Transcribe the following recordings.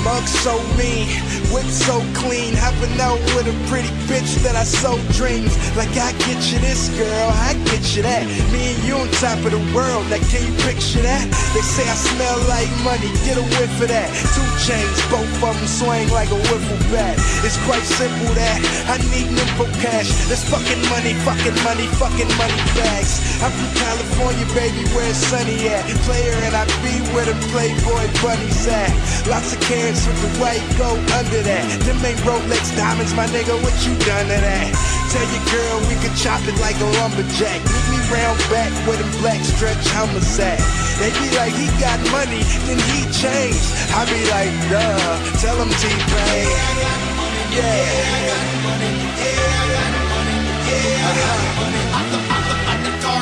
Mug so mean, whip so clean, hopping out with a pretty bitch that I so dreams. Like I get you this girl, I get you that. Me and you on top of the world, now can you picture that? They say I smell like money, get a whiff of that. 2 chains, both of them swing like a wiffle bat. It's quite simple that I need nympho cash. That's fucking money bags. I'm from California, baby, where it's sunny at. Player and I be where the Playboy bunnies at. Lots of carrots with the white gold under that. Them ain't Rolex diamonds, my nigga, what you done to that? Tell your girl we could chop it like a lumberjack. Meet me round back where them black stretch Hummers at. They be like, he got money, then he changed. I be like, duh, tell him T-Pain.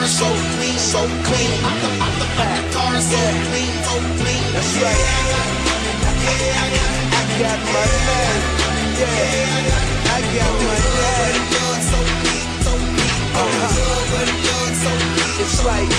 So clean, so clean. Car so clean, so clean. That's right. I got my name. Yeah, I got my name. It's like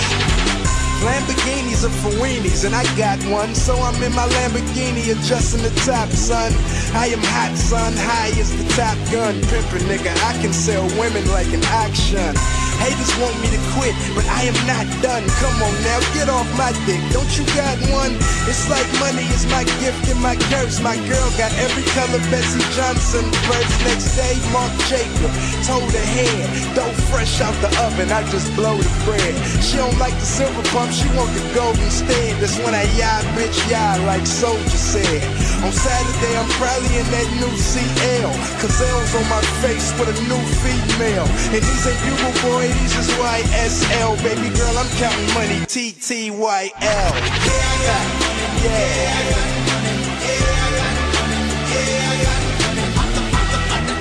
Lamborghinis are for weenies, and I got one, so I'm in my Lamborghini adjusting the top, son. I am hot, son, high as the Top Gun. Pimpin', nigga, I can sell women like an auction. Haters want me to quit, but I am not done. Come on now, get off my dick. Don't you got one? It's like money is my gift and my curse. My girl got every color Bessie Johnson purse. Next day, Marc Jacob told her head, dough fresh out the oven, I just blow the bread. She don't like the silver pump, she want the gold instead. That's when I yah, bitch, yah, like Soldier said. On Saturday, I'm probably in that new CL, cause L's on my face with a new female. And these ain't Bugle Boy, these is YSL. Baby girl, I'm counting money, TTYL.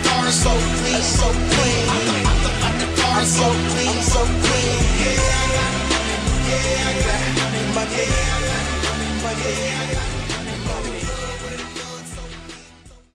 Car so clean, so clean. I'm so clean, so clean. Money.